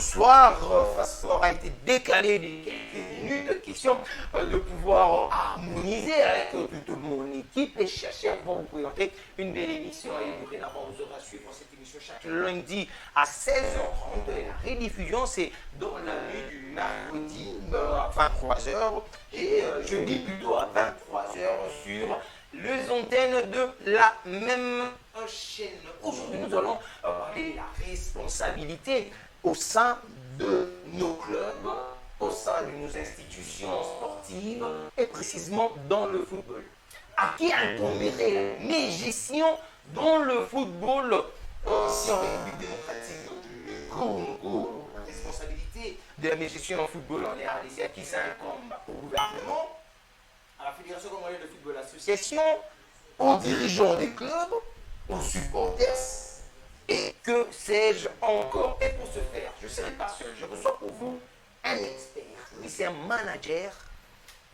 soir, aura été décalé de quelques minutes, question de pouvoir harmoniser avec toute mon équipe et chercher à vous présenter une belle émission. Et dorénavant, vous aurez à suivre cette émission chaque lundi à 16h30. Et la rediffusion, c'est dans la nuit du mercredi à 23h et jeudi plutôt à 23h sur les antennes de la même chaîne. Aujourd'hui, nous allons parler de la responsabilité au sein de nos clubs, au sein de nos institutions sportives et précisément dans le football. À qui incomberait les gestions dans le football si en République démocratique du Congo? La responsabilité de la gestion dans le football en RDC, à qui ça incombe? Au gouvernement, à la Fédération congolaise de football, l'association, aux dirigeants des clubs, aux supporters, et que sais-je encore. Et pour ce faire, je ne serai pas seul, je reçois pour vous un expert. Lui, c'est un manager,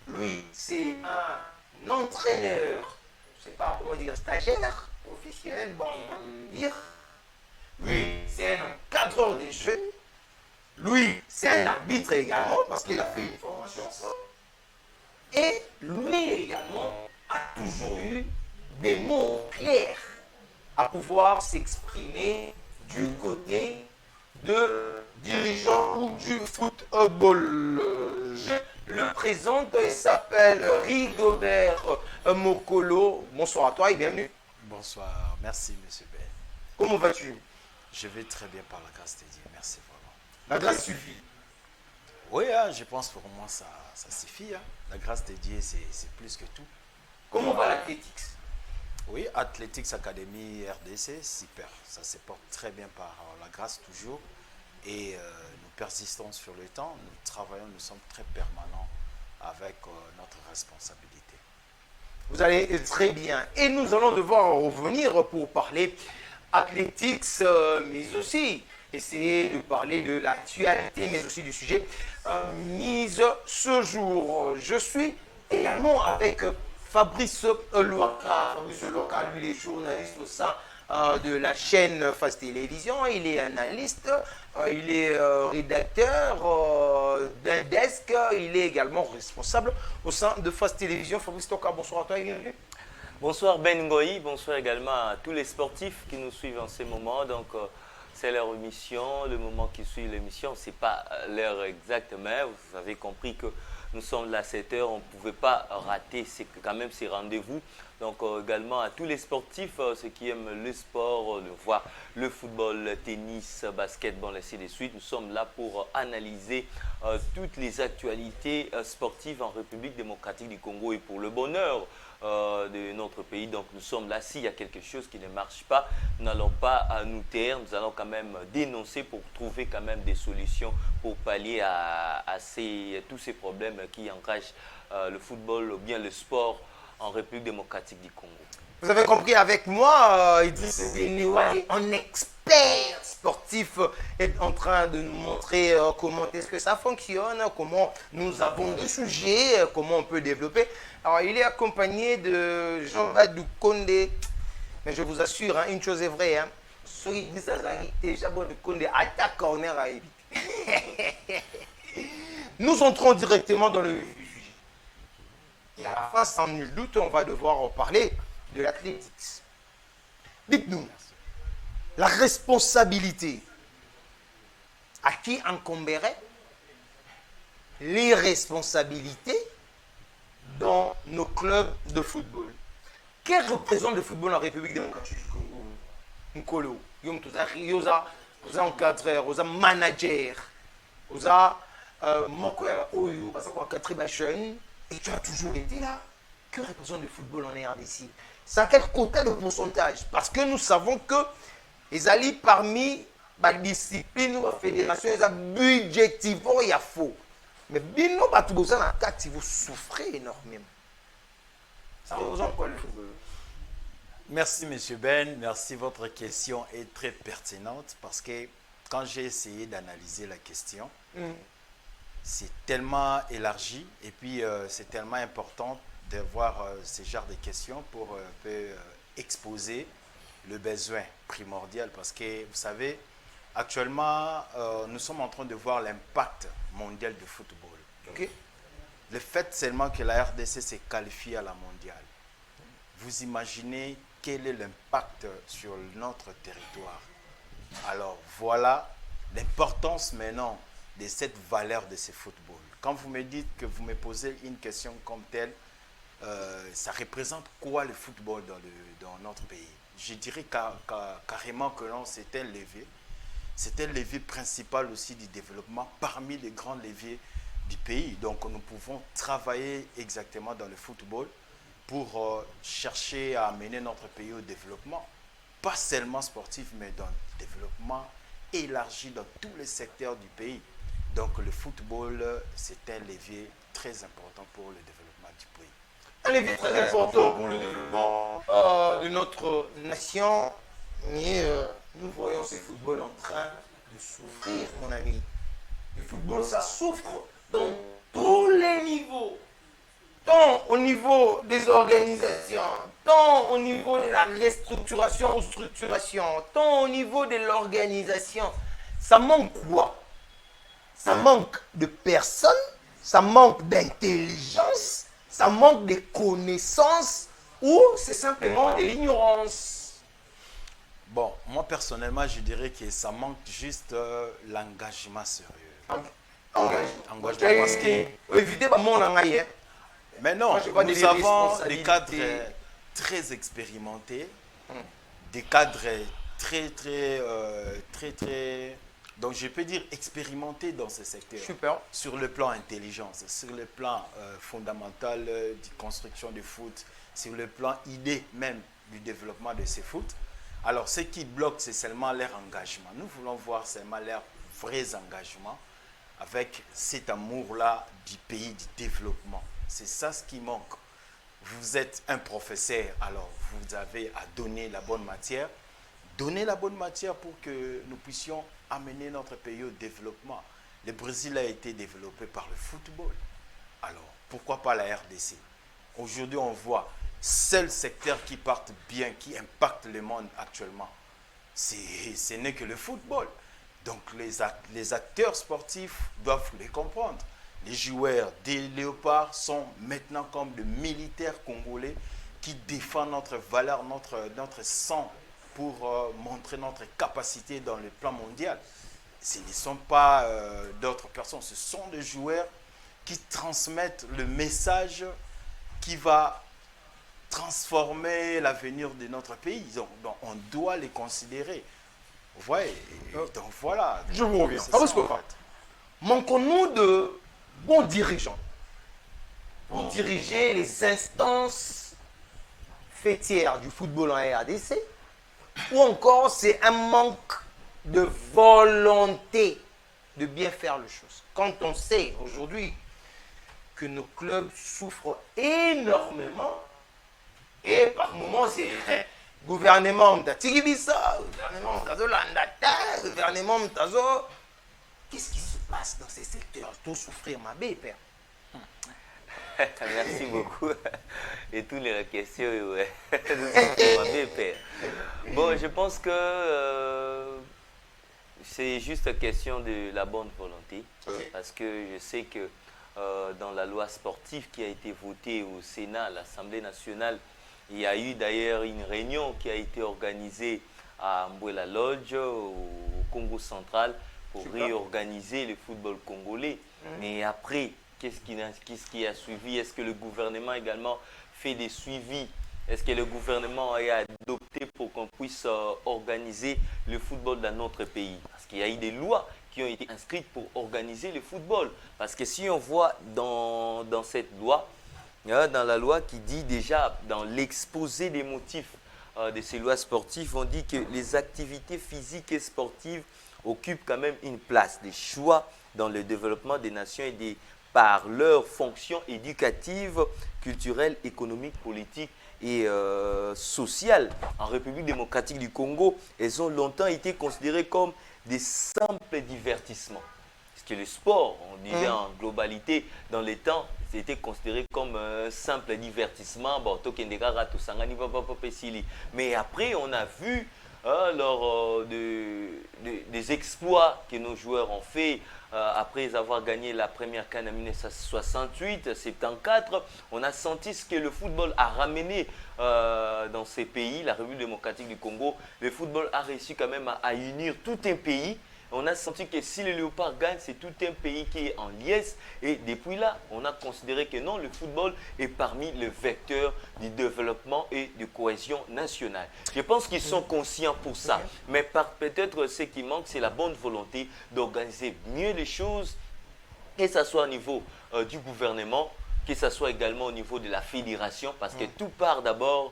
lui, c'est un entraîneur, je ne sais pas comment dire, stagiaire, professionnel, bon, on va dire. Lui, c'est un encadreur des jeux. Lui, c'est un arbitre également, parce qu'il a fait une formation ça. Et lui également a toujours eu des mots clairs à pouvoir s'exprimer du côté de dirigeants ou du football. Je le présente, il s'appelle Rigobert Mokolo. Bonsoir à toi et bienvenue. Bonsoir, merci monsieur Ben. Comment vas-tu? Je vais très bien par la grâce de Dieu, merci vraiment. La grâce suffit. Oui, je pense pour moi ça suffit. La grâce de Dieu, c'est plus que tout. Comment va l'athlétique? Oui, Athletics Academy RDC, super. Ça se porte très bien par la grâce toujours. Et nous persistons sur le temps, nous travaillons, nous sommes très permanents avec notre responsabilité. Vous allez très bien. Et nous allons devoir revenir pour parler athlétiques, mais aussi essayer de parler de l'actualité, mais aussi du sujet mise ce jour. Je suis également avec Fabrice Loaka. Fabrice Loaka, lui, il est journaliste au sein de la chaîne Face Télévision. Il est analyste, il est rédacteur d'un desk, il est également responsable au sein de Face Télévision. Fabrice Loaka, bonsoir à toi et bienvenue. Bonsoir Ben Ngoï, bonsoir également à tous les sportifs qui nous suivent en ce moment. Donc, c'est leur émission, le moment qui suit l'émission, ce n'est pas l'heure exacte, mais vous avez compris que nous sommes là à 7 heures, on ne pouvait pas rater quand même ces rendez-vous. Donc également à tous les sportifs, ceux qui aiment le sport, de voir le football, le tennis, basketball, ainsi de suite. Nous sommes là pour analyser toutes les actualités sportives en République démocratique du Congo et pour le bonheur de notre pays. Donc nous sommes là, s'il y a quelque chose qui ne marche pas, nous n'allons pas nous taire, nous allons quand même dénoncer pour trouver quand même des solutions pour pallier à tous ces problèmes qui engagent le football ou bien le sport en République démocratique du Congo. Vous avez compris avec moi, Idriss Benouari, un expert sportif est en train de nous montrer comment est-ce que ça fonctionne, comment nous avons des sujets, comment on peut développer. Alors, il est accompagné de Jean-Badou Condé, mais je vous assure, hein, une chose est vraie, hein, ce Idriss Azari, déjà bon de Condé, à ta corner à éviter. Nous entrons directement dans le vif du sujet. Et à la fin, sans nul doute, on va devoir parler de l'athlétique. Dites-nous, la responsabilité, à qui incomberait les responsabilités dans nos clubs de football? Quel représente le football en République démocratique du Congo? Nkolo, vous avez encadreur, vous avez manager, vous avez Oyo, parce qu'on a très jeune, et tu as toujours été là. Que représente le football en RDC? C'est à quel côté de pourcentage? Parce que nous savons que les alliés parmi les disciplines ou les fédérations, ils ont budgétivement, il y a faux. Mais bino, vous souffrez énormément. Ça représente quoi le football? Merci monsieur Ben, merci, votre question est très pertinente parce que quand j'ai essayé d'analyser la question, c'est tellement élargi et puis c'est tellement important de voir ce genre de questions pour exposer le besoin primordial parce que vous savez, Actuellement, nous sommes en train de voir l'impact mondial du football. Ok. Le fait seulement que la RDC s'est qualifiée à la mondiale, vous imaginez quel est l'impact sur notre territoire. Alors voilà l'importance maintenant de cette valeur de ce football. Quand vous me dites que vous me posez une question comme telle, ça représente quoi le football dans notre pays? Je dirais carrément que non, c'est un levier. C'est un levier principal aussi du développement parmi les grands leviers du pays. Donc nous pouvons travailler exactement dans le football pour chercher à amener notre pays au développement. Pas seulement sportif, mais dans le développement élargi dans tous les secteurs du pays. Donc le football, c'est un levier très important pour le développement du pays. Un levier très important pour le développement de notre nation, mais nous voyons ce football en train de souffrir, mon ami. Le football, ça souffre dans tous les niveaux. Tant au niveau des organisations, tant au niveau de la restructuration ou structuration, tant au niveau de l'organisation. Ça manque quoi? Ça manque de personnes, ça manque d'intelligence, ça manque de connaissances ou c'est simplement de l'ignorance? Bon, moi personnellement, je dirais que ça manque juste l'engagement sérieux. Engagement parce que... éviter le monde en ailleurs. Mais non, nous avons des cadres très expérimentés, des cadres très, donc je peux dire expérimentés dans ce secteur. Super. Sur le plan intelligence, sur le plan fondamental de construction du foot, sur le plan idée même du développement de ce foot. Alors ce qui bloque, c'est seulement leur engagement. Nous voulons voir seulement leurs vrais engagements avec cet amour-là du pays, du développement. C'est ça ce qui manque. Vous êtes un professeur, alors vous avez à donner la bonne matière. Donner la bonne matière pour que nous puissions amener notre pays au développement. Le Brésil a été développé par le football. Alors, pourquoi pas la RDC? Aujourd'hui, on voit, seul secteur qui parte bien, qui impacte le monde actuellement, ce n'est que le football. Donc, les acteurs sportifs doivent les comprendre. Les joueurs des Léopards sont maintenant comme de militaires congolais qui défendent notre valeur, notre sang pour montrer notre capacité dans le plan mondial. Ce ne sont pas d'autres personnes, ce sont des joueurs qui transmettent le message qui va transformer l'avenir de notre pays. Donc on doit les considérer. Vous voyez, donc voilà. Je vous reviens. Manquons-nous de bons dirigeants pour diriger les instances fêtières du football en RDC, ou encore c'est un manque de volonté de bien faire les choses. Quand on sait aujourd'hui que nos clubs souffrent énormément, et par moments c'est gouvernement Mtatigibisa, gouvernement Mtazolandata, gouvernement Mtazo. Qu'est-ce qui se passe dans ces secteurs? Tout souffrir, ma belle père. Merci beaucoup. Et toutes les questions, ouais. Ma belle père. Bon, je pense que c'est juste une question de la bonne volonté. Parce que je sais que dans la loi sportive qui a été votée au Sénat, à l'Assemblée nationale, il y a eu d'ailleurs une réunion qui a été organisée à Mbouela Lodge, au Congo central, pour réorganiser le football congolais. Mais après, qu'est-ce qui a suivi? Est-ce que le gouvernement également fait des suivis? Est-ce que le gouvernement a adopté pour qu'on puisse organiser le football dans notre pays? Parce qu'il y a eu des lois qui ont été inscrites pour organiser le football. Parce que si on voit dans cette loi, dans la loi qui dit déjà, dans l'exposé des motifs de ces lois sportives, on dit que les activités physiques et sportives occupent quand même une place, des choix dans le développement des nations et par leur fonction éducative, culturelle, économique, politique et sociale. En République démocratique du Congo, elles ont longtemps été considérées comme des simples divertissements. Parce que le sport, on disait en globalité, dans les temps, c'était considéré comme un simple divertissement. Bon, mais après, on a vu lors des exploits que nos joueurs ont fait. Après avoir gagné la première CAN en 1968, 74, on a senti ce que le football a ramené dans ces pays, la République démocratique du Congo. Le football a réussi quand même à unir tout un pays. On a senti que si les Léopards gagnent, c'est tout un pays qui est en liesse. Et depuis là, on a considéré que non, le football est parmi les vecteurs du développement et de cohésion nationale. Je pense qu'ils sont conscients pour ça. Mais peut-être ce qui manque, c'est la bonne volonté d'organiser mieux les choses, que ce soit au niveau du gouvernement, que ce soit également au niveau de la fédération, parce que tout part d'abord,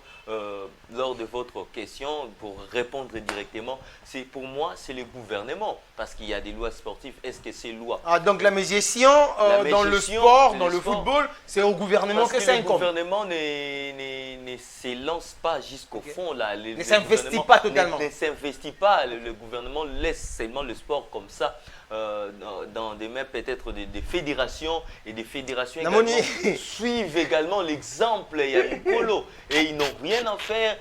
lors de votre question, pour répondre directement, pour moi, c'est le gouvernement, parce qu'il y a des lois sportives. Est-ce que ces lois... Ah, donc la médiation dans le sport, dans le football, c'est au gouvernement que ça incombe. Le gouvernement ne se pas jusqu'au fond. Là. Ne s'investit pas totalement. Ne s'investit pas. Le gouvernement laisse seulement le sport comme ça. Dans des mains peut-être des fédérations, et des fédérations également suivent également l'exemple. Il y a une polo et ils n'ont rien à faire.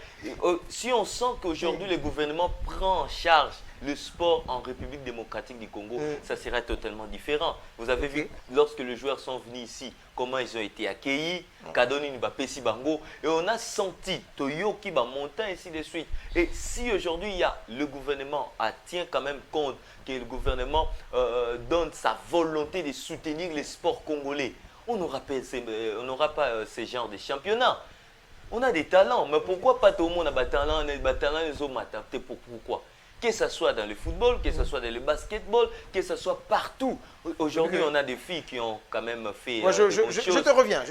Si on sent qu'aujourd'hui le gouvernement prend en charge le sport en République démocratique du Congo, ça serait totalement différent. Vous avez vu, lorsque les joueurs sont venus ici, comment ils ont été accueillis, Kadoni Mbappé Sibango, et on a senti Toyo qui va monter ainsi de suite. Et si aujourd'hui il y a le gouvernement tient quand même compte que le gouvernement donne sa volonté de soutenir les sports congolais, on n'aura pas ce genre de championnat. On a des talents, mais pourquoi pas tout le monde a des talents, les hommes adaptés, pourquoi? Que ce soit dans le football, que ce soit dans le basketball, que ce soit partout. Aujourd'hui, on a des filles qui ont quand même fait je te reviens.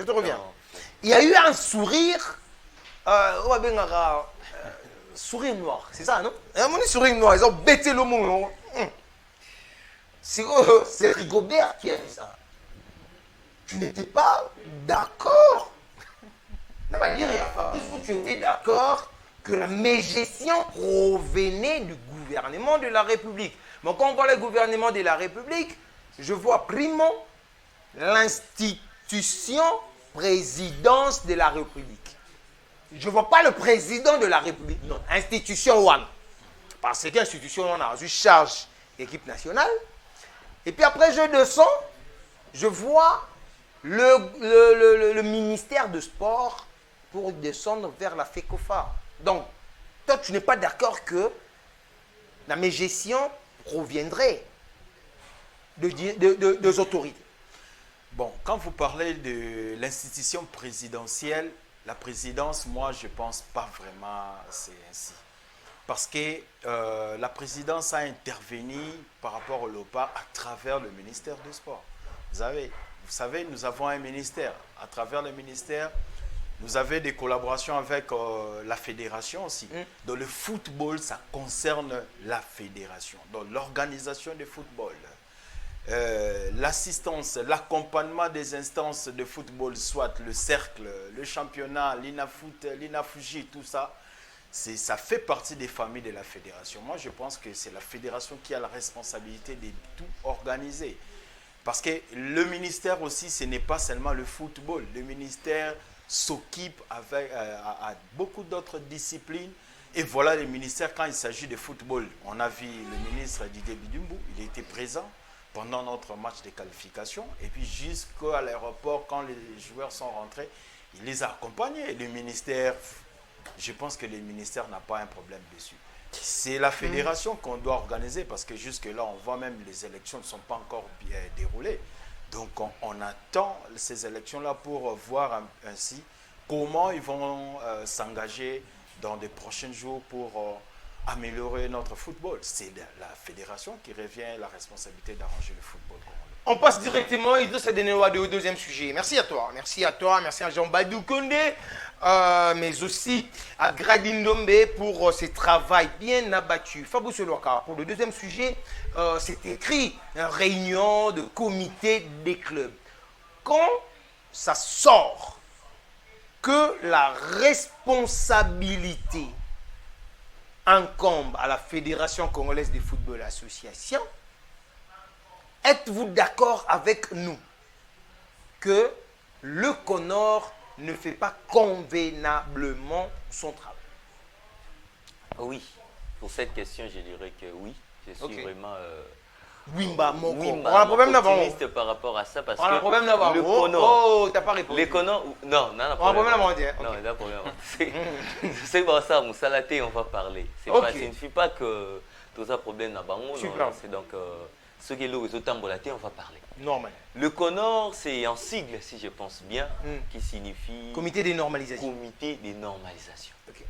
Il y a eu un sourire, sourire noir, c'est ça, non? Un sourire noir, ils ont bêté le mot. C'est Rigobert qui a fait ça. Tu n'étais pas d'accord. Tu étais d'accord que la mégestion provenait du gouvernement de la République. Mais quand on voit le gouvernement de la République, je vois primo l'institution présidence de la République. Je ne vois pas le président de la République, non, institution one. Parce que l'institution on a eu charge équipe nationale. Et puis après, je descends, je vois le ministère de Sport pour descendre vers la FECOFA. Donc, toi, tu n'es pas d'accord que la mégestion proviendrait des autorités. Bon, quand vous parlez de l'institution présidentielle, la présidence, moi, je ne pense pas vraiment c'est ainsi. Parce que la présidence a intervenu par rapport au LOPA à travers le ministère du Sport. Vous savez, nous avons un ministère. À travers le ministère, nous avons des collaborations avec la fédération aussi. Dans le football, ça concerne la fédération. Dans l'organisation du football, l'assistance, l'accompagnement des instances de football, soit le cercle, le championnat, l'INAFOOT, l'INAFUJI, tout ça, ça fait partie des familles de la fédération. Moi, je pense que c'est la fédération qui a la responsabilité de tout organiser. Parce que le ministère aussi, ce n'est pas seulement le football. Le ministère s'occupe à beaucoup d'autres disciplines. Et voilà le ministère, quand il s'agit de football, on a vu le ministre Didier Bidumbu, il était présent pendant notre match de qualification. Et puis jusqu'à l'aéroport, quand les joueurs sont rentrés, il les a accompagnés. Le ministère, je pense que le ministère n'a pas un problème dessus. C'est la fédération qu'on doit organiser parce que jusque-là, on voit même les élections ne sont pas encore bien déroulées. Donc, on attend ces élections-là pour voir ainsi comment ils vont s'engager dans les prochains jours pour améliorer notre football. C'est la fédération qui revient la responsabilité d'arranger le football. On passe directement, Idriss Adenewa, au deuxième sujet. Merci à toi, merci à Jean-Badou Kondé, mais aussi à Gradindombe pour ce travail bien abattu. Fabou Soloka, pour le deuxième sujet, c'est écrit réunion de comité des clubs. Quand ça sort que la responsabilité incombe à la Fédération congolaise de football association, êtes-vous d'accord avec nous que le CONOR ne fait pas convenablement son travail? Oui, Pour cette question, je dirais que oui. Je suis vraiment Wimba, Moko. Wimba, On a un problème d'avant. optimiste par rapport à ça parce On a un que problème d'avant. le Oh, Kono, oh, t'as pas répondu. les Kono, non, non, On a un problème d'avant, on dit, hein. Non, Ok. il y a un problème. C'est bon ça, Moussalaté, on va parler. Ça Ok. ne signifie pas que tout ça problème n'a pas. Super. C'est donc ce qui est là, les Tambolaté, on va parler. Normal. Le CONOR, c'est un sigle, si je pense bien, Mm. qui signifie Comité de normalisation. Comité de normalisation. Ok.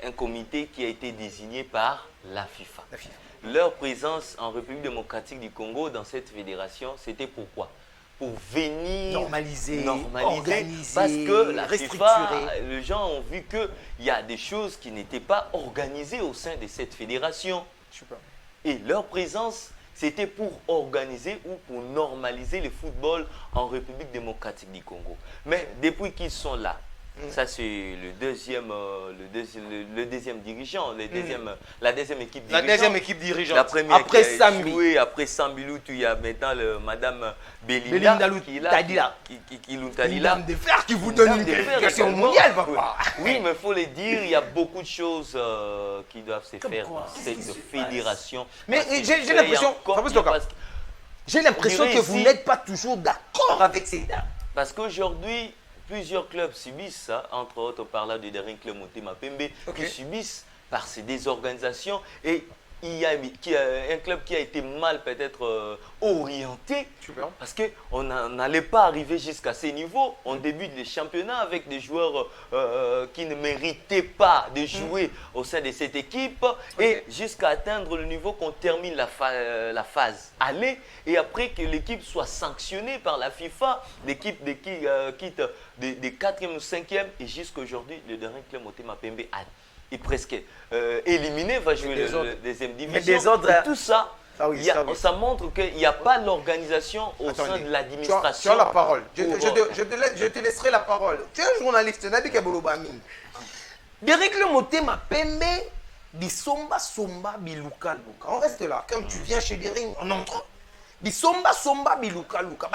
Un comité qui a été désigné par la FIFA. La FIFA. Leur présence en République démocratique du Congo dans cette fédération, c'était pourquoi? Pour venir Normaliser, organiser, parce que la FIFA, restructurer. les gens ont vu qu'il y a des choses qui n'étaient pas organisées au sein de cette fédération. Super. Et leur présence, c'était pour organiser ou pour normaliser le football en République démocratique du Congo. Mais depuis qu'ils sont là, ça c'est le deuxième dirigeant, la deuxième équipe La dirigeante. deuxième équipe dirigeante. La première Après qui a Sambi. joué, après Sambilou, il y a maintenant Madame Belinda Belinda qui est là, Tadila. qui Une Luntadila. dame de fer qui vous Une donne dame une de fer, qualification également. mondiale, papa. Oui, mais il faut le dire, il y a beaucoup de choses qui doivent se Comme faire quoi? dans Qu'est-ce qui cette se fédération. Mais Parce que j'ai il y a l'impression, encore- Fabrice il y a Toka, parce- j'ai l'impression On que dirait vous ici- n'êtes pas toujours d'accord avec ces dames. Parce qu'aujourd'hui, plusieurs clubs subissent ça. Entre autres, on parle de Daring Club Motema Pembe Ok. qui subissent par ces désorganisations. Et il y a un club qui a été mal peut-être orienté. Super. Parce qu'on n'allait pas arriver jusqu'à ces niveaux. On débute les championnats avec des joueurs qui ne méritaient pas de jouer au sein de cette équipe. Et jusqu'à atteindre le niveau qu'on termine la phase aller. Et après que l'équipe soit sanctionnée par la FIFA, l'équipe quitte des 4e ou 5e. Et jusqu'à aujourd'hui, le dernier club Motema Pembe est presque éliminé, va jouer le deuxième division. désordre, Et tout ça, Ah oui, ça montre qu'il n'y a pas l'organisation au sein Attendez. de l'administration. Tu as la parole. Je Pour- te laisserai la parole. Tu es un journaliste, Nabi Kabolobami. Derek le Motema Pembe, Bisomba Somba Biluka Luka. On reste là. Quand tu viens chez Dering, on entre. Bisomba Somba Biluka Luka.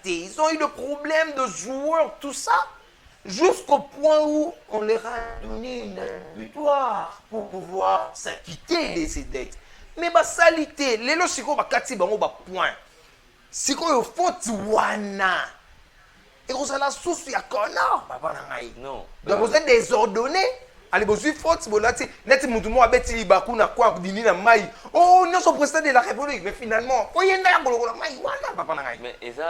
Ils ont eu des problèmes de joueurs, tout ça. Jusqu'au point où on leur a donné une victoire pour pouvoir s'acquitter de ces dettes. Mais ma salité, les lois siko bakati bango ba point. Siko yo faute wana. Et vous allez sous ya connard, papa nangai. Non. Donc vous êtes désordonné. Allez, vous êtes faute, vous êtes net mutumo abeti libaku na kwa dini na mai. Oh, nous sommes président de la République, mais finalement, oyenda ya boloko na mai wana, papa nangai. Mais il y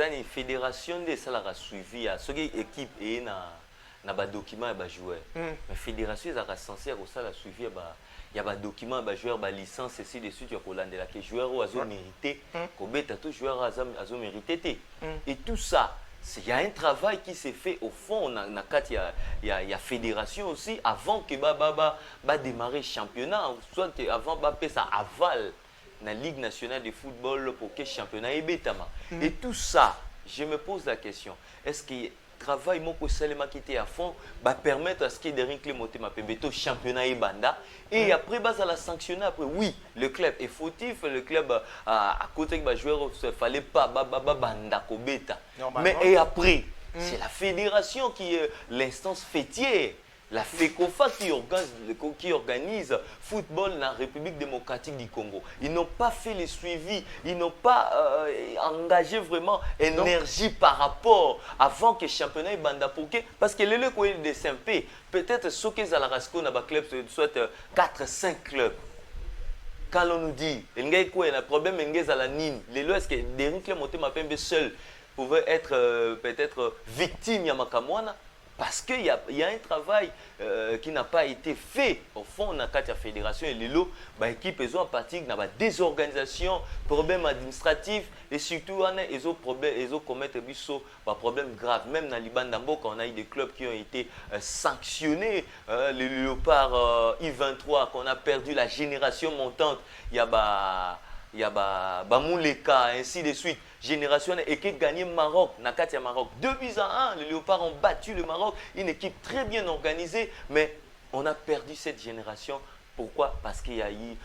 a une fédération de ça a suivi à ce qui équipe et na ba document ba joueur. Mais fédération ils a censé pour ça la suivi il y a des documents, des joueurs, des licences, et ainsi de suite, les joueurs ont mérité, les joueurs ont mérité. Et tout ça, il y a un travail qui s'est fait au fond, il y a fédération aussi, avant que démarrer le championnat, soit avant que ça avale la Ligue nationale de football pour que le championnat est bétama. Et tout ça, je me pose la question, est-ce que travail moko salema qui était à fond va permettre à ce qu'il y ait des règles Motema Pembe championnat et banda et après ça la sanctionner après oui le club est fautif le club à côté que joueur il fallait pas banda ko beta mais et après c'est la fédération qui est l'instance fêtière. La FECOFA qui organise football dans la République démocratique du Congo. Ils n'ont pas fait le suivi, ils n'ont pas engagé vraiment énergie par rapport avant que le championnat banda poké. Parce que le club de SMP, peut-être ce qu'ils ont la club, soit 4-5 clubs. Quand on nous dit, il y a un problème, il y a la nine. Les lois, est-ce que des clubs Motema Pembe seuls pouvaient être peut-être victimes de Makamwana? Parce qu'il y a un travail qui n'a pas été fait. Au fond, dans la fédération et l'équipe, l'équipe est en partie dans la désorganisation, problèmes administratifs et surtout, ils ont commis des problèmes graves. Même dans Liban Damboka, on a eu des clubs qui ont été sanctionnés. Le Léopard I-23, qu'on a perdu la génération montante. Il y a Mouleka, ainsi de suite. Génération et qui gagné Maroc, Nakatia Maroc. 2-1, les Léopards ont battu le Maroc. Une équipe très bien organisée, mais on a perdu cette génération. Pourquoi? Parce qu'il y a eu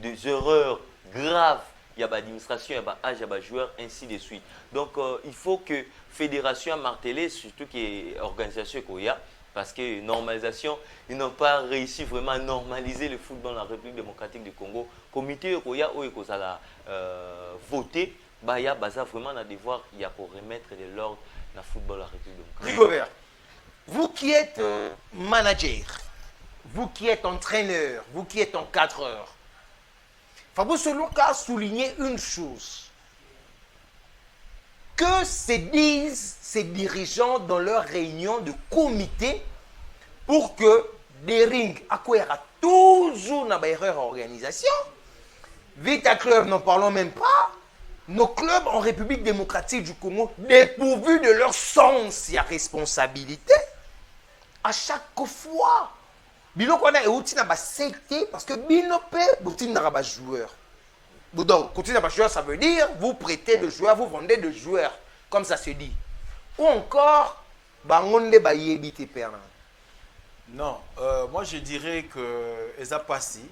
des erreurs graves. Il y a l'administration, il y a l'âge, il y a les joueurs, ainsi de suite. Donc, il faut que la fédération a martelé, surtout qu'il y a organisation qu'il y a, Parce que normalisation, ils n'ont pas réussi vraiment à normaliser le football dans la République démocratique du Congo. Comité Oya Oekozala voté, il y a vraiment un devoir pour remettre de l'ordre dans le football de la République démocratique. Rigobert, vous qui êtes manager, vous qui êtes entraîneur, vous qui êtes encadreur, Fabrice Luka a souligné une chose. Que se disent ces dirigeants dans leur réunion de comité pour que des rings acquièrent toujours une erreur organisation. Vita Club, n'en parlons même pas. Nos clubs en République démocratique du Congo, dépourvus de leur sens et responsabilité, à chaque fois, Bino Kwana et Outi n'a pas secté parce que Bino Pé, Outi n'a pas joueur. Donc, continuer à jouer, ça veut dire vous prêtez de joueurs, vous vendez de joueurs, comme ça se dit. Ou encore, bangonde ba yebite perna. Non, moi je dirais que eza passi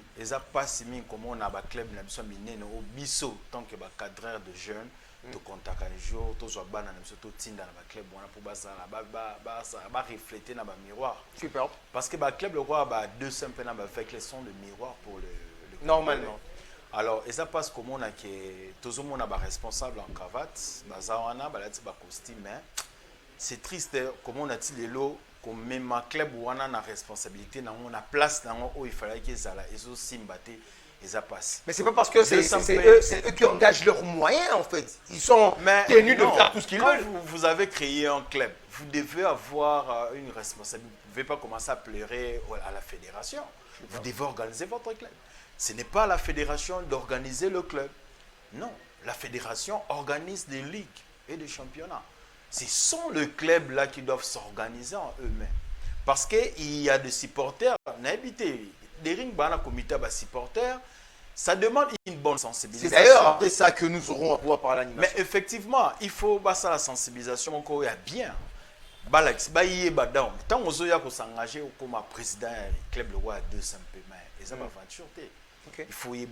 min comme on a ba club na biso minene au biso tant que ba cadreur de jeunes to contact un jour to zo bana na biso to tinda na ba club wana pour ba refléter na ba miroir. Super. Parce que ba club le roi ba deux simples na ba avec les sons de miroir pour le normalement. Alors, et ça passe comme on a que tout le monde a responsable en cravate, bazawana, balati ba costume, c'est triste comme on a dit les lots comme même un club où on a la responsabilité, on a place dans où il fallait qu'ils ça là, ils aussi mbatté, et ça passe. Mais c'est pas parce que c'est eux qui engagent leurs moyens en fait. Ils sont tenus de faire tout ce qu'ils veulent. Vous avez créé un club, vous devez avoir une responsabilité. Vous ne devez pas commencer à pleurer à la fédération. Vous devez organiser votre club. Ce n'est pas à la fédération d'organiser le club. Non, la fédération organise des ligues et des championnats. Ce sont les clubs là qui doivent s'organiser en eux-mêmes. Parce qu'il y a des supporters, des rings bana comité de supporters, ça demande une bonne sensibilisation. C'est d'ailleurs après ça que nous aurons à pouvoir parler l'animation. Mais effectivement, il faut ça la sensibilisation encore bien. Tant que vous s'engager comme président du club le roi à 200 paiements, et ça va aventure. Okay. Il faut une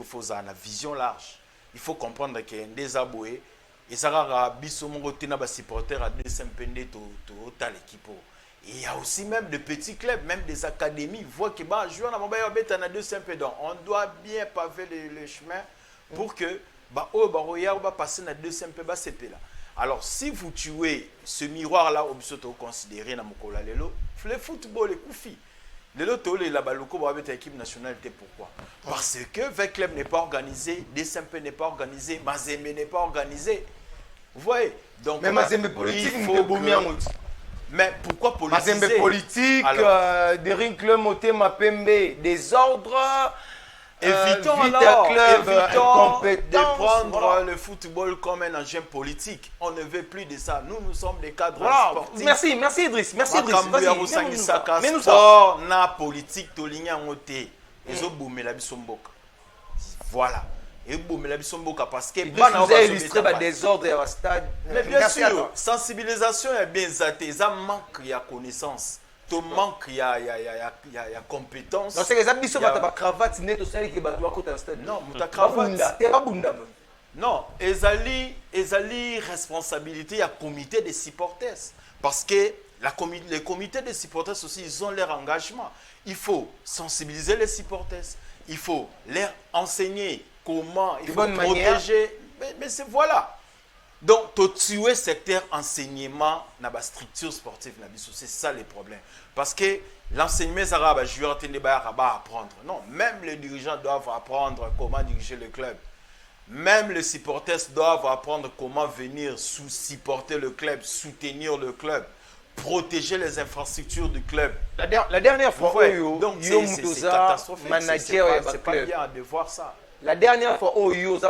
vision large. Il faut comprendre que des aboués, et ça va être supporters à 200 paiements de l'équipe. Il y a aussi même de petits clubs, même des académies, voient que jouer dans 200 paiements. On doit bien paver le chemin pour que passer dans 200 paiements. Alors, si vous tuez ce miroir-là, vous pouvez considérer le football est koufi. Le loto, la baloko, avec l'équipe nationale, pourquoi? Parce que le club n'est pas organisé, DSMP n'est pas organisé, Mazembe n'est pas organisé. Vous voyez? Donc, mais Mazembe politique, mais pourquoi politiser? Mazembe politique, des rings club moté mapembe, des ordres. Évitons de prendre le football comme un engin politique. On ne veut plus de ça. Nous sommes des cadres sportifs. Merci Idriss. Merci Idriss. Mais nous sommes na politique to ligne ngoté. Ezo boumela bisomboka. Voilà. Et boumela bisomboka parce que vous avez illustré des ordres à stade. Mais bien sûr, sensibilisation est bien zaté, ça manque de connaissance. Tout manque, il y a compétence. Donc, c'est que les gens ont cravate, ils non, ta cravate. Non, ils responsabilité, il y a comité des supporters. Parce que les comités des supporters aussi, ils ont leur engagement. Il faut sensibiliser les supporters. Il faut leur enseigner comment il faut protéger. Mais c'est voilà. Donc, tu tuer le secteur enseignement dans la structure sportive, c'est ça le problème. Parce que l'enseignement, ça va jouer apprendre. Non, même les dirigeants doivent apprendre comment diriger le club. Même les supporters doivent apprendre comment venir supporter le club, soutenir le club, protéger les infrastructures du club. La dernière fois, c'est catastrophique. C'est pas bien de voir ça. La dernière fois,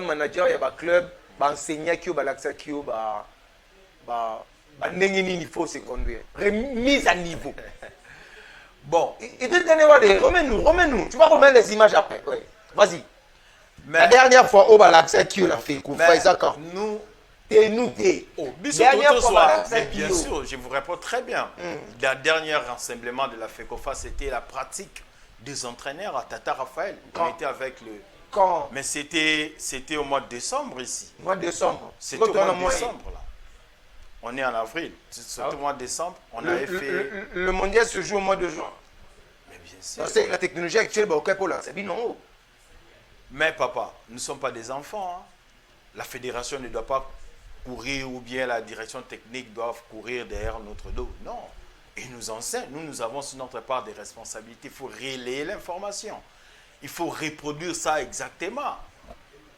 manager il y a un club. Enseigner qui balaksa qui il faut se conduire. Remise à niveau. Bon. Remets-nous. Tu vas remettre les images après. Ouais. Vas-y. La dernière fois, au balaksa qui l'a fait. Nous. Dernière fois, bien sûr, je vous réponds très bien. Le dernier rassemblement de la FECOFA, c'était la pratique des entraîneurs à Tata Raphaël. On était avec le. Quand? Mais c'était au mois de décembre ici. Mois de décembre. C'était au mois de décembre là. On est en avril. Surtout au mois de décembre, on avait fait... Le mondial se joue au mois de juin. Mais bien sûr. C'est la technologie actuelle, c'est bien non. Mais papa, nous ne sommes pas des enfants. Hein. La fédération ne doit pas courir ou bien la direction technique doit courir derrière notre dos. Non. Ils nous enseignent. Nous avons sur notre part des responsabilités. Il faut relayer l'information. Il faut reproduire ça exactement.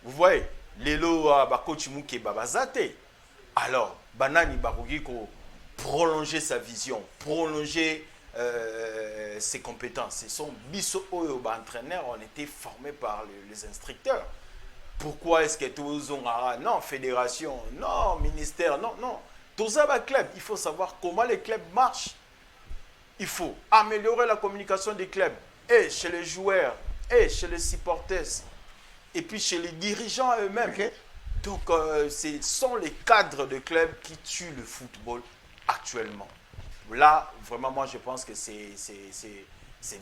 Vous voyez, Lelo Bakochi Mouké Babazate. Alors, Banani Barugiko, prolonger sa vision, prolonger ses compétences. Ce sont Bisso Oyoba entraîneurs, on était formés par les instructeurs. Pourquoi est-ce que tous ont non, fédération, non, ministère, non, non. Tous les clubs, il faut savoir comment les clubs marchent. Il faut améliorer la communication des clubs, et chez les joueurs, et chez les supporters, et puis chez les dirigeants eux-mêmes. Okay. Donc, ce sont les cadres de clubs qui tuent le football actuellement. Là, vraiment, moi, je pense que c'est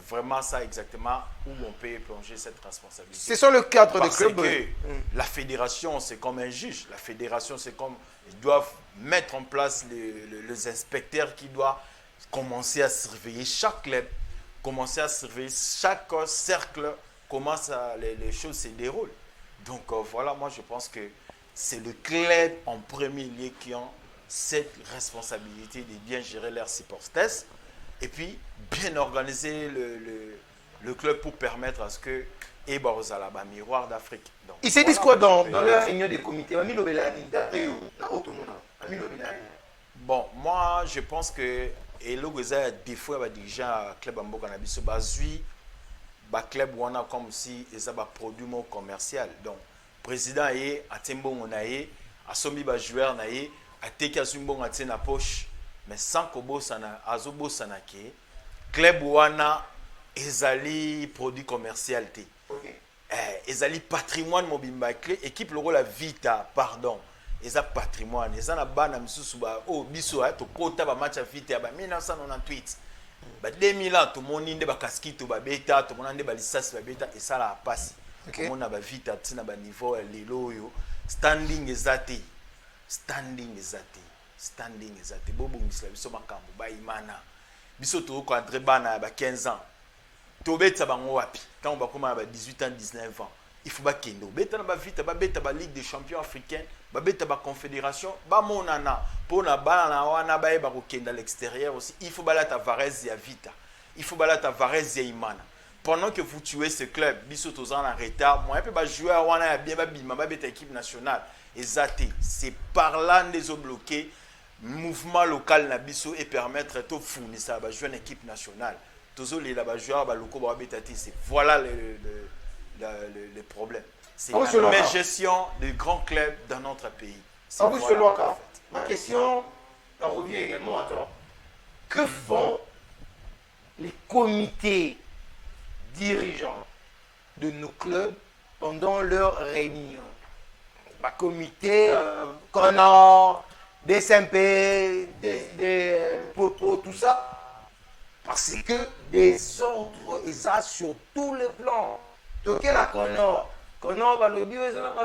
vraiment ça exactement où on peut plonger cette responsabilité. Ce sont le cadre de clubs. Parce que la fédération, c'est comme un juge. La fédération, c'est comme... Ils doivent mettre en place les inspecteurs qui doivent commencer à surveiller chaque club, commencer à surveiller chaque cercle, comment ça, les choses se déroulent. Donc, voilà, moi, je pense que c'est le club en premier lieu qui ont cette responsabilité de bien gérer leurs supporters et puis bien organiser le club pour permettre à ce que Ebarozalaba, miroir d'Afrique. Ils se disent quoi dans leur réunion des comités? Bon, moi je pense que des fois des dirigeants club en Boganabiso bazui club wana comme si ils avaient produit mon commercial. Donc président est à Tembo Monaye, à Sombi joueur naye, à Teki Sumbon à na poche, mais sans kobo sana azobo sanake, club wana ezali produit commercial te. Ezali patrimoine mobimba clé équipe le la Vita pardon. Eza patrimoine, eza na bana misusu ba o biso to kota ba match Vita ba 1998. Ba 2000 ans to moninde ba kaskito ba beta to monande ba lisasi ba beta esala passe. Comme on a Vita tina ba niveau lelo yo standing ezate. Standing ezate bobo misla biso makambo ba imana biso to ko entre bana ba 15 ans to beta bango wapi quand ba koma ba 18 ans 19 ans il faut ba kendo beta na ba vita ba beta ba ligue des champions africaine ba beta ba confédération ba monana pona bana na wana ba ba ko kenda à l'extérieur aussi il faut balata Varese ya Vita il faut balata Varese ya Imana pendant que vous tuez ce club biso to en retard moi pe ba joueur wana ya bien ba bima ba beta équipe nationale. Exacté. C'est par là que nous bloqué le mouvement local Nabiso et permettre de fournir ça à jouer une équipe nationale. Toujours les joueurs c'est voilà le problème. C'est la meilleure gestion des grands clubs dans notre pays. Voilà, ma question revient également à toi. Que font les comités dirigeants de nos clubs pendant leurs réunions? Comité, Connor, des SMP, des Popo, tout ça. Parce que des ordres, et ça sur tous les plans. Donc, la Connor va le dire,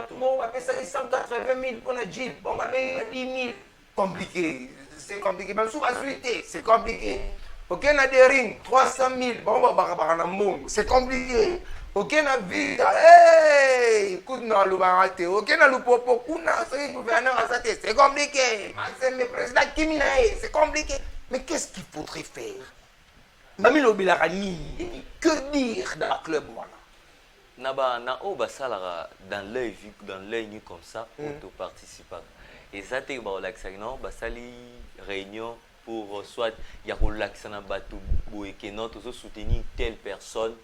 tout le monde va payer 180 000 pour la Jeep, on va payer 10 000. Compliqué, c'est compliqué. Même sous la suite, c'est compliqué. Ok, on a des rings, 300 000, bon, on va barrer un monde, c'est compliqué. Ok, na Vita, hey, kuna lubarate, ok na lupopo, kuna c'est gouverneur asate, c'est compliqué. C'est le président Kimina, c'est compliqué. Mais qu'est-ce qu'il faudrait faire? Nami Lobilarani, que dire dans le club voilà? Naba na oba salara dans l'œil vu dans l'œil nu comme ça auto participant. Et ça te ba relaxation ba sali réunion pour soit ya relaxana bato boeke non to soutenir telle personne.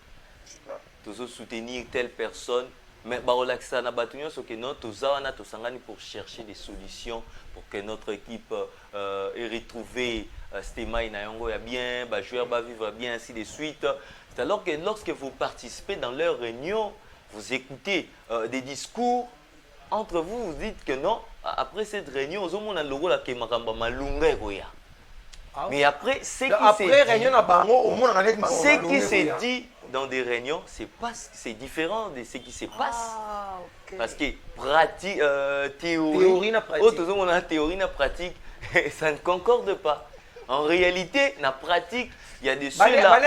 Toujours soutenir telle personne, mais relaxer na batuño so que non tozawana tosangani pour chercher des solutions pour que notre équipe ait retrouvé Stema Inayango ya bien, ba joueur va vivre bien ainsi de suite. C'est alors que lorsque vous participez dans leurs réunions, vous écoutez des discours entre vous, vous dites que non, après cette réunion, vous avez le rôle que makamba malunga goya. Mais après ce qui s'est dit dans des réunions, c'est différent de ce qui se passe. Okay. Parce que pratique, théorie na pratique. Théorie na pratique. ça ne concorde pas. En réalité, la pratique, il y a des ceux-là.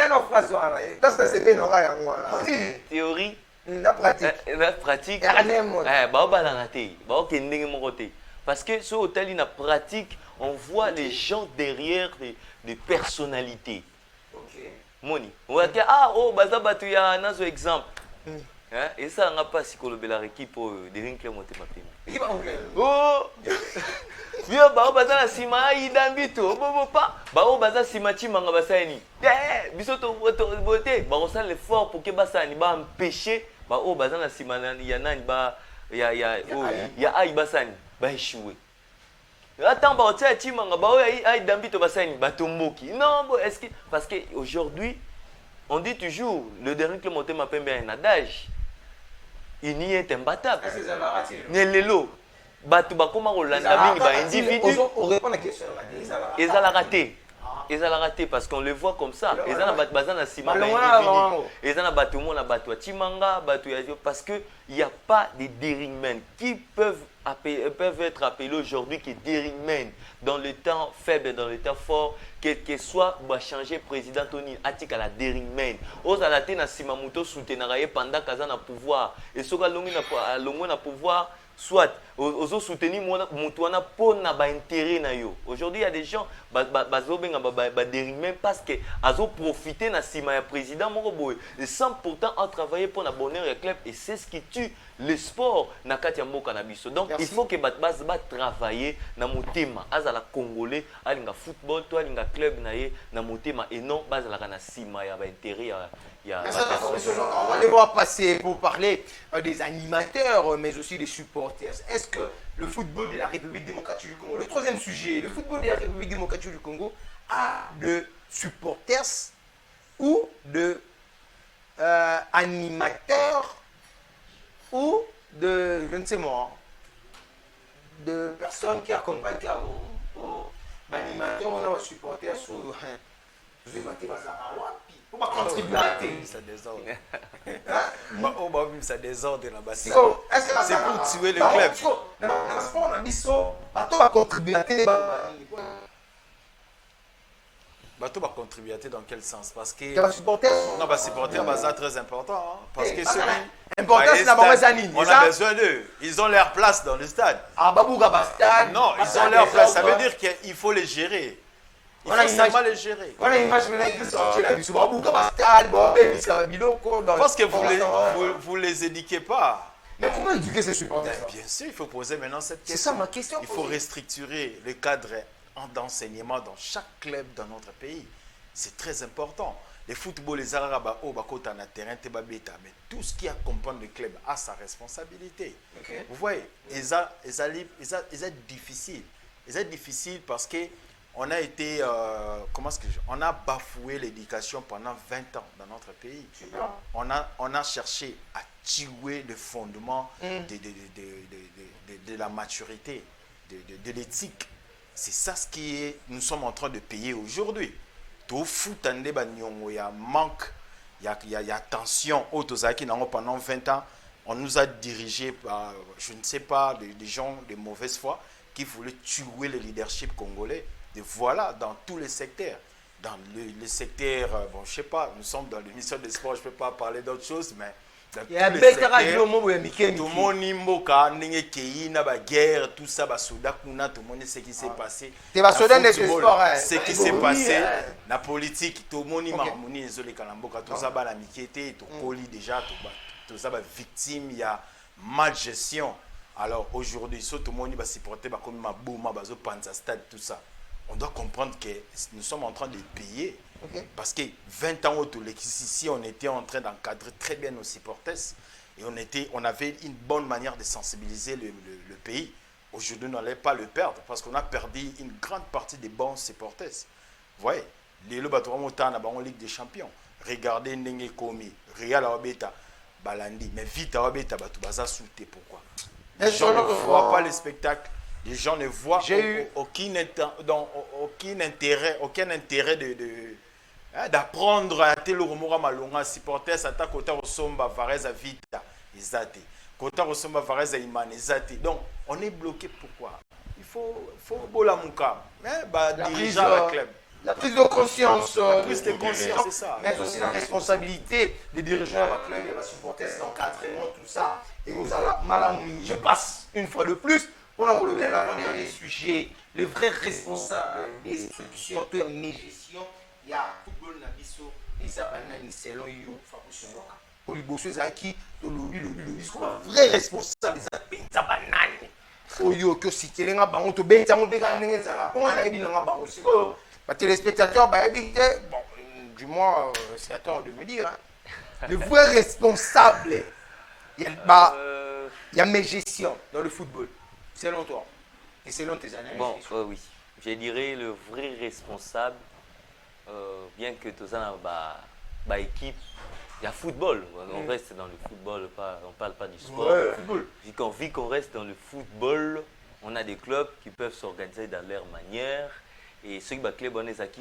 Théorie. La pratique. La pratique. Parce que ce hôtel, il a pratique, on voit les gens derrière des personnalités. Moni. Ah, oh, baza batu ya nazo exemple. Et ça, on n'a pas si qu'on a l'équipe pour des rings qui ont monté ma prime. Oh! Viens, bah, baza na sima idambito. Bon, pas. Bah, baza sima chimanga basani. Bisoto boté. Bah, on sent l'effort pour que basani ba empêcher. Bah, baza na sima ya nani ba ya aïe basani. Bah, échoué. Attends, bah, on tient chimanga ba aïe dambito basani. Bah, tomboki. Non, bon, est-ce que. Parce qu'aujourd'hui, on dit toujours, le dernier qui monté ma pembe un adage. Il n'y est imbattable. Nelelo, batu bakoma rolanda mingi ba individu. On répond à la question. Ils ont raté. Ils ont raté parce qu'on le voit comme ça. Ils ont bat bazana sima ba individu. Ils ont batu mon batu chimanga, batu parce que il n'y a pas de dairymen qui peuvent être appelés aujourd'hui qui dairymen dans le temps faible, dans le temps fort, quel que soit va changer président Tony atika la dairymen. Aux alaté na simamuto soutenir pendant kazana pouvoir et soka longi na pouvoir soit aux soutenir mutuana pour na ba intérêt na yo. Aujourd'hui il y a des gens bazobenga ba dairymen parce que azo profiter na sima ya président moko boy et sans pourtant en travailler pour na bonheur et club et c'est ce qui tue le sport na kati ya mboka na biso. Donc il faut que base travailler na motema azala congolais alinga football toi alinga club na ye na motema et non base la na sima ya ba intérêt ya on va devoir passer pour parler des animateurs mais aussi des supporters. Est-ce que le football de la République démocratique du Congo, le troisième sujet, le football de la République démocratique du Congo a de supporters ou de animateurs ou de, je ne sais moi, de personnes qui accompagnent l'animateur, on a un supporter sur le pour pas contribuer à ça désordre. On va vivre ça désordre là-bas. C'est pour tuer le club. Dans le sport, on a dit ça, on va contribuer à Bateau va contribuer dans quel sens? Parce que. Supporter. Non, bah supporter, c'est très important. Hein, parce que ceux important, c'est la mauvaise anime. On a besoin d'eux. Ils ont leur place dans le stade. Ah, Babouga Bastad. Non, ils ont leur place. Ça veut dire qu'il faut les gérer. Il faut seulement les gérer. Voilà une image maintenant qui sort là. Babouga Bastad, parce que vous les éduquez pas. Mais comment éduquer ces supporters? Bien sûr, il faut poser maintenant cette question. C'est ça ma question. Il faut restructurer le cadre d'enseignement dans chaque club dans notre pays. C'est très important. Les football, les arabes, na terrain, mais tout ce qui accompagne le club a sa responsabilité. Okay. Vous voyez, c'est difficile. C'est difficile parce que on a été, on a bafoué l'éducation pendant 20 ans dans notre pays. On a cherché à tuer le fondement de la maturité, de l'éthique. C'est ça ce nous sommes en train de payer aujourd'hui. Tout foot, il y a manque, il y a tension. Pendant 20 ans, on nous a dirigés par, je ne sais pas, des gens de mauvaise foi qui voulaient tuer le leadership congolais. Et voilà, dans tous les secteurs. Dans le secteur, bon, je ne sais pas, nous sommes dans l'émission de sport, je ne peux pas parler d'autre chose, mais dans tous les secteurs, tout le monde n'imboka, n'a guerre, tout ça, tout le monde sait ce qui s'est passé. Ce qui s'est passé, la politique, tout le monde n'a harmonie, tout ça, la miqueté, tout colis déjà, tout ça, victime, il y a mal gestion. Alors aujourd'hui, tout le monde va supporter comme ma bouma, stade, tout ça. On doit comprendre que nous sommes en train de payer. Okay. Parce que 20 ans autour, ici, on était en train d'encadrer très bien nos supporters. Et on avait une bonne manière de sensibiliser le pays. Aujourd'hui, on n'allait pas le perdre parce qu'on a perdu une grande partie des bons supporters. Vous voyez, les en Ligue des Champions. Regardez Ndenge Komi, Real Awabeta, Balandi. Mais vite Awabeta, Batubaza Souté. Pourquoi? Les gens ne voient pas les spectacles. Les gens ne voient aucun intérêt d'apprendre à Teloromora Malonga, supporter Sata Kota Osomba Vareza Vita, Izate. Kota Osomba Vareza Iman, Izate. Donc, on est bloqué. Pourquoi? faut bola muka. Mais bah dirigeant le club. La prise de conscience. La prise de conscience, c'est ça. Mais aussi la responsabilité des dirigeants du club, des supporters, d'encadrement, tout ça. Et vous allez mal. Je passe une fois de plus pour en relever les sujets, les vrais responsables des institutions, de la gestion. Il y a football Nabiso, et ça va être selon you, Fabrice Moka. Pour les bosses qui, le vrai responsable des appels, ça va être oyo que si tu es un banc, tu es un banc. Les téléspectateurs, bon, du moins, c'est à toi de me dire. Hein. Le vrai responsable, il y a mes gestions dans le football, selon toi et selon tes analyses. Bon, oui, je dirais le vrai responsable, bien que tout ça, équipe, il y a football. On reste dans le football, on ne parle pas du sport. Ouais, football. Vu qu'on reste dans le football, on a des clubs qui peuvent s'organiser dans leur manière. Et ceux qui ont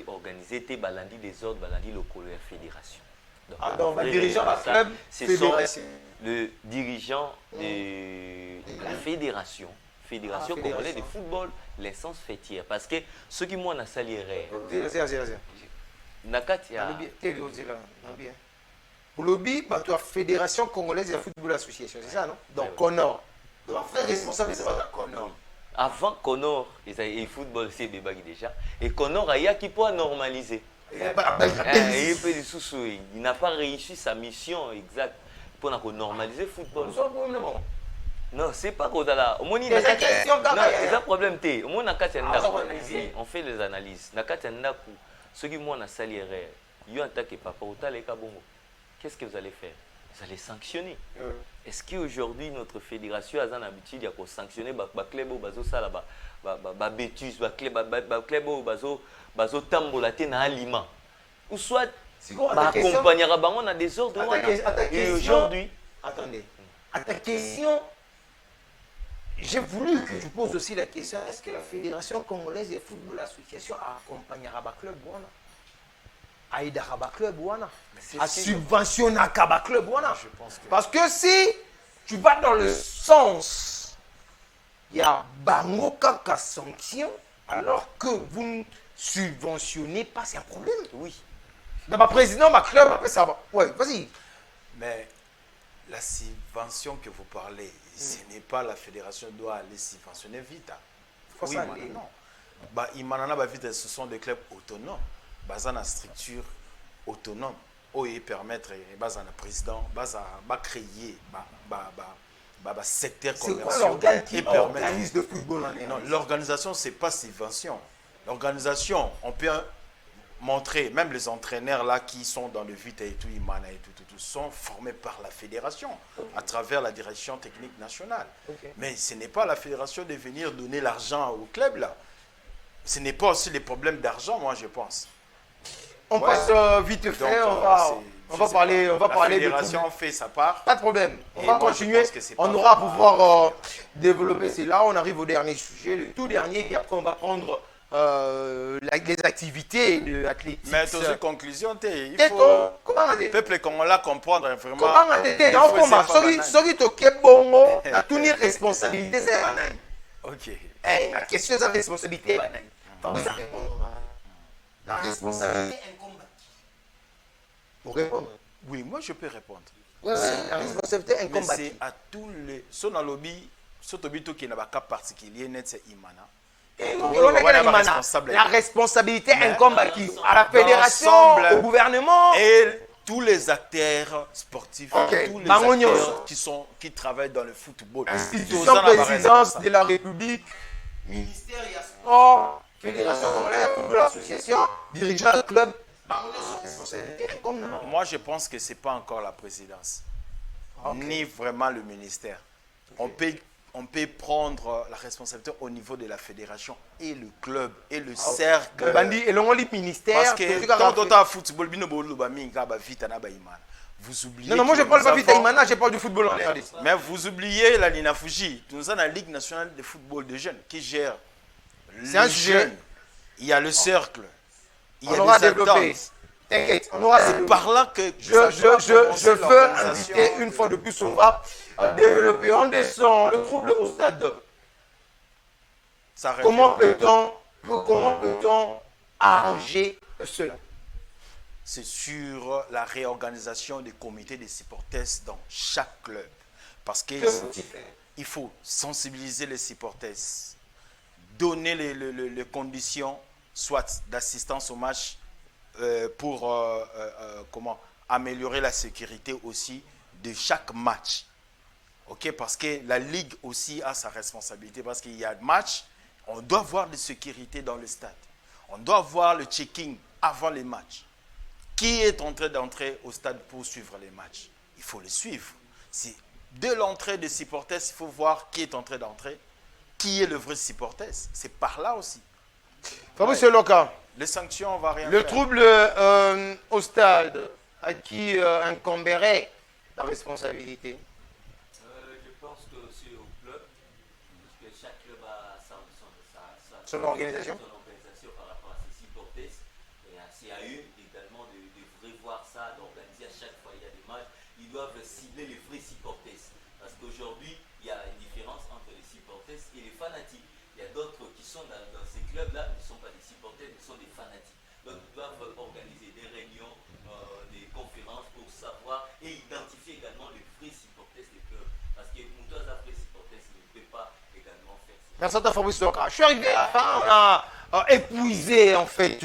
organisé, c'est balandi des ordres, balandi le la fédération. Donc, le dirigeant de la club, c'est le dirigeant de la fédération. Fédération congolaise de football, l'essence fêtière. Parce que ceux qui m'ont à salierait. Nakatia. Pour le BI, tu as Fédération congolaise de football association, c'est ça, non? Donc, Connor. Donc, frère responsable, c'est pas Connor. Avant Connor, et football c'est Bébagi déjà, et Connor a qui peut normaliser. Il n'a pas réussi sa mission exacte pour normaliser le football. Non, c'est pas qu'on a là. Non, c'est un problème. On fait les analyses. Ceux qui m'ont saliré, ils ont attaqué papa ou tal et kabongo. Qu'est-ce que vous allez faire? Vous allez sanctionner. Est-ce qu'aujourd'hui, notre fédération a l'habitude de sanctionner les clubs qui bêtises, les clubs qui tambolate na aliment? Ou soit, accompagnera on a des ordres. Et aujourd'hui... Attendez. À ta question, j'ai voulu que tu poses aussi la question, est-ce que la Fédération congolaise de football association accompagnera le club wana? Aidera le club wana? À subventionner le club wana? Parce que si tu vas dans le sens, il y a bango kaka sanction, alors que vous ne subventionnez pas, c'est un problème. Oui. Dans ma président, ma club, après ça va. Ouais, vas-y. Mais la subvention que vous parlez, ce n'est pas la fédération doit aller subventionner Vita. Oui, non. Imanana Vita, ce sont des clubs autonomes. Basés dans la structure autonome. Où ils permettent, basés dans le président, basés à créer, secteur commercial. C'est quoi l'organe qui organise le football en Non, l'organisation, ce n'est pas subvention. L'organisation, on peut montrer, même les entraîneurs là qui sont dans le Vita et tout, Imana et tout, sont formés par la fédération à travers la direction technique nationale. Mais ce n'est pas la fédération de venir donner l'argent au club là. Ce n'est pas aussi les problèmes d'argent, moi je pense. On passe vite fait, on va parler la fédération fait sa part. Pas de problème. On va continuer. On aura à pouvoir développer cela. On arrive au dernier sujet, le tout dernier, et après on va prendre les activités de l'athlétisme. Mais dans une conclusion, il faut le peuple congolais comprendre vraiment. Comment tu as responsabilité, c'est ok. La question de la responsabilité, la responsabilité incombe à qui? Pour répondre. Oui, moi je peux répondre. Ouais, la responsabilité incombe à qui? C'est à tous les. Son lobby, surtout qui n'a pas cas particulier, c'est Imana. La responsabilité incombe à qui? À la fédération, au gouvernement et tous les acteurs sportifs, tous les acteurs qui travaillent dans le football. Institution présidence de la République, ministère et sport, fédération congolaise, football association, dirigeant de club. Moi, je pense que ce n'est pas encore la présidence, ni vraiment le ministère. On peut prendre la responsabilité au niveau de la fédération et le club et le cercle. Et le ministère. Parce que quand on a football, vous oubliez. Non, moi je ne parle pas vite Imana, je parle du football en RDC. Mais vous oubliez la Nina Fuji. Nous avons la Ligue nationale de football des jeunes qui gère les jeunes. Il y a le cercle. Il y a les attentes. T'inquiète, on aura par là que je veux inviter une fois de plus, on va développer, on descend le trouble au stade. Ça revient. Comment peut-on arranger cela? C'est sur la réorganisation des comités de supporters dans chaque club. Parce que il faut sensibiliser les supporters, donner les conditions, soit d'assistance au match, pour améliorer la sécurité aussi de chaque match. Ok, parce que la Ligue aussi a sa responsabilité, parce qu'il y a des matchs, on doit avoir de sécurité dans le stade. On doit avoir le checking avant les matchs. Qui est en train d'entrer au stade pour suivre les matchs? Il faut le suivre. Dès l'entrée des supporters, il faut voir qui est en train d'entrer, qui est le vrai supporter. C'est par là aussi. Fabrice Loka, les sanctions, on va rien le faire. trouble au stade, à qui incomberait la responsabilité? Je pense que c'est au club, parce que chaque club a Son organisation par rapport à ses supporters. Et c'est à eux également de revoir ça, d'organiser à chaque fois il y a des matchs. Ils doivent cibler les vrais supporters. Parce qu'aujourd'hui, il y a une différence entre les supporters et les fanatiques. Il y a d'autres qui sont dans ces clubs-là, ne sont pas des supporters, mais sont des fanatiques. Donc ils doivent organiser des réunions, des conférences pour savoir et identifier également les vrais supporters des clubs. Parce que Moutoisa vrais supporters ne peut pas également faire ça. Merci à toi, Fabrice Loka. Je suis arrivé à la fin, on a épuisé en fait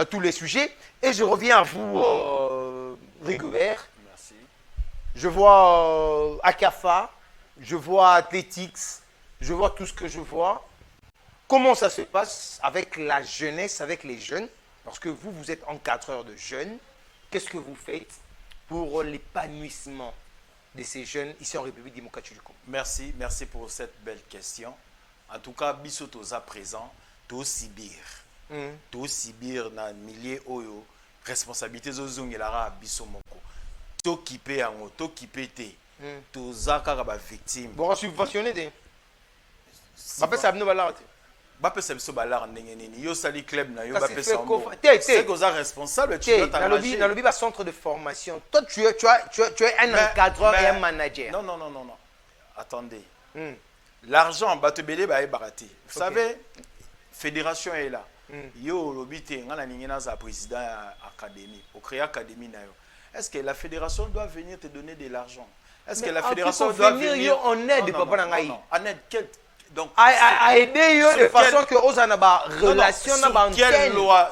tous les sujets. Et je reviens à vous, Rigobert. Merci. Je vois Akafa, je vois Athletics, je vois tout ce que je vois. Comment ça se passe avec la jeunesse, avec les jeunes? Parce que vous, vous êtes encadreur de jeunes. Qu'est-ce que vous faites pour l'épanouissement de ces jeunes ici en République démocratique du Congo? Merci pour cette belle question. En tout cas, biso toza présent, to Sibir. To Sibir na milieu oyo responsabilité zozongelara biso moko. To kipé yango, to kipé te. Toza kaka ba victime. Bon, subventionné des. Après ça venu balar. Bapesa biso balar ndenge nini. Yo sali club na yo Ça, bapesa c'est mbo. fait C'est que ça responsable, tu dois t'engager. Dans le bas centre de formation. Toi, tu es un encadreur et un manager. Non. Attendez. L'argent en Batebele va être baraté. Vous savez, fédération est là. Yo, l'obité, on a un président académie. Au créer académie, est-ce que la fédération doit venir te donner de l'argent? Est-ce que la fédération doit venir en aide, papa Nangaï? En aide, donc, à aider de façon que aux anaba relation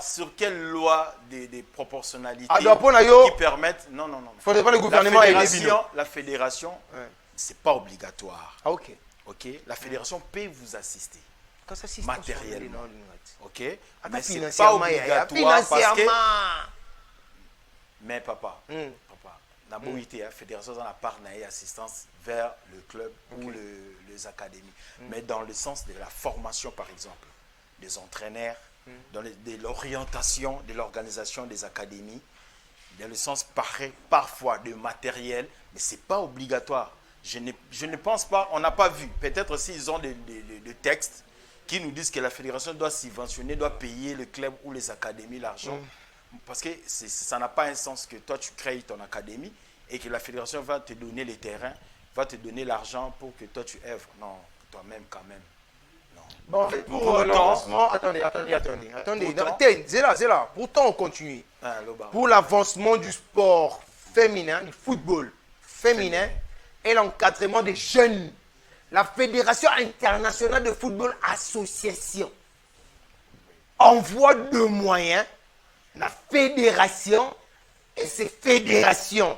sur quelle loi des proportionnalités qui permettent non. Faudrait pas le gouvernement aider. La fédération, c'est pas obligatoire. Ah, ok. Ok, la fédération peut vous assister matériellement. Ok, mais c'est pas obligatoire parce que. Mais papa, la fédération dans la part d'assistance vers le club ou les académies. Mais dans le sens de la formation, par exemple, des entraîneurs, de l'orientation, de l'organisation des académies, dans le sens parfois de matériel, mais ce n'est pas obligatoire. Je ne pense pas, on n'a pas vu, peut-être s'ils ont des textes qui nous disent que la fédération doit subventionner, doit payer le club ou les académies l'argent. Parce que ça n'a pas un sens que toi tu crées ton académie et que la fédération va te donner les terrains, va te donner l'argent pour que toi tu œuvres. Non, toi-même quand même. Non. Bon, en fait, pour l'avancement, attendez. C'est là. Pourtant, on continue. Pour l'avancement du sport féminin, du football féminin et l'encadrement des jeunes, la Fédération internationale de football association envoie de moyens. La fédération et ces fédérations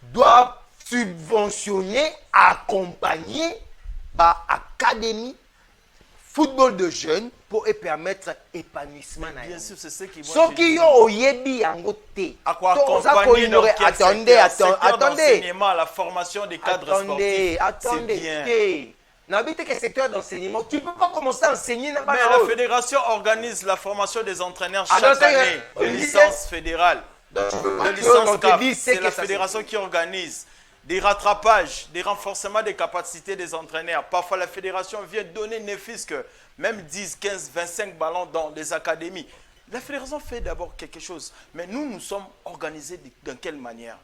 doivent subventionner, accompagner l'académie football de jeunes pour permettre épanouissement. Bien sûr, c'est ce qui vont ce qui est attendez, la formation des cadres sportifs. Attendez. N'habite que secteur d'enseignement, tu ne peux pas commencer à enseigner. Mais la fédération organise la formation des entraîneurs chaque année, de licence fédérale, de licence CAF. C'est la fédération qui organise des rattrapages, des renforcements des capacités des entraîneurs. Parfois, la fédération vient donner ne fût-ce que même 10, 15, 25 ballons dans des académies. La fédération fait d'abord quelque chose. Mais nous sommes organisés de quelle manière?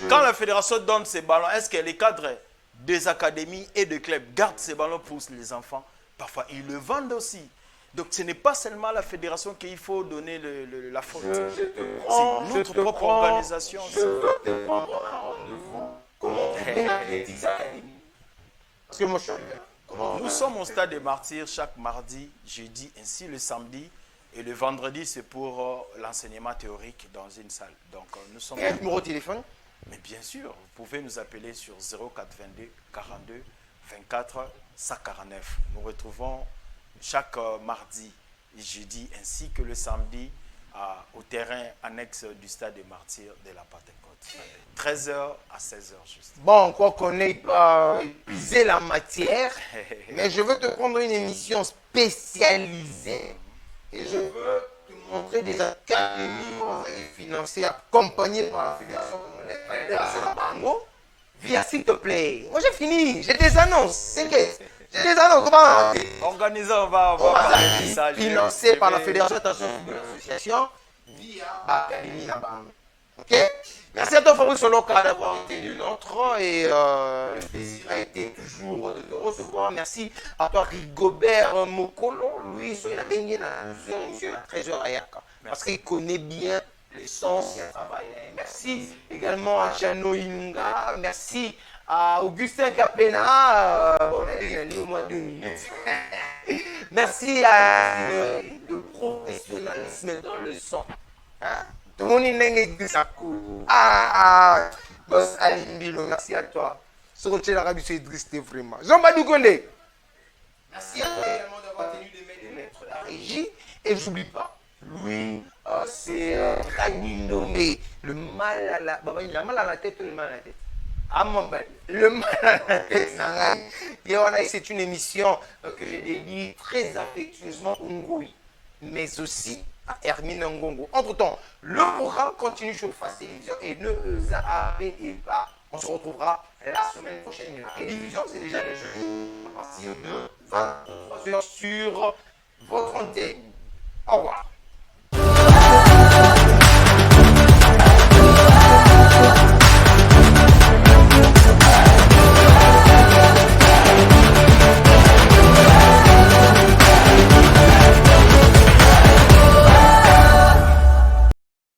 Quand la fédération donne ces ballons, est-ce que les cadres des académies et des clubs gardent ces ballons pour les enfants Parfois, ils le vendent aussi. Donc, ce n'est pas seulement la fédération qu'il faut donner la faute. C'est notre propre organisation. Je veux te prendre un rendez-vous. Comment on fait l'Athletics Academy? Parce que moi, je suis Nous sommes au Stade des Martyrs chaque mardi, jeudi, ainsi le samedi. Et le vendredi, c'est pour l'enseignement théorique dans une salle. Donc, nous sommes... Et un numéro de téléphone? Mais bien sûr, vous pouvez nous appeler sur 0422 42 24 149. Nous retrouvons chaque mardi et jeudi ainsi que le samedi au terrain annexe du Stade des Martyrs de la Pentecôte. 13h à 16h juste. Bon, quoi qu'on ait pas épuisé la matière, mais je veux te prendre une émission spécialisée et je veux te montrer des académies financées, accompagnées par la Fédération de Bango. Viens, s'il te plaît. Moi, j'ai fini. J'ai des annonces. T'inquiète. J'ai des annonces. Comment Organisons, on va parler de ça. Financé par la Fédération de l'Association via l'Académie là-bas. Ok? Merci à toi, Fabrice Soloka, d'avoir été du nôtre. Et le plaisir a été toujours de te recevoir. Merci à toi, Rigobert Mokolo. Lui, il a baigné dans la trésor Ayaka. Parce qu'il connaît bien l'essence du travail. Merci également à Jano Inunga. Merci à Augustin Capena. On a dit au moins 2 minutes. Merci à le professionnalisme dans le son. Hein? Tout le monde est dit ça. Boss Alimbilo, merci à toi. Sortir l'Arabie Saoudite, c'était vraiment. Jean-Badou Kondé. Merci à toi également d'avoir tenu de mettre la régie. Et je n'oublie pas. Lui, c'est nommé le mal à la... Il a mal à la tête ou le mal à la tête? Ah mon bel, le mal à la tête. Et voilà, c'est une émission que j'ai dédiée très affectueusement au Ngoui, mais aussi à Hermine Ngongo. Entre-temps, le programme continue sur Face Télévision et ne zappez pas. On se retrouvera la semaine prochaine. La télévision, c'est déjà les jeux. À partir de 23h sur votre antenne. Au revoir.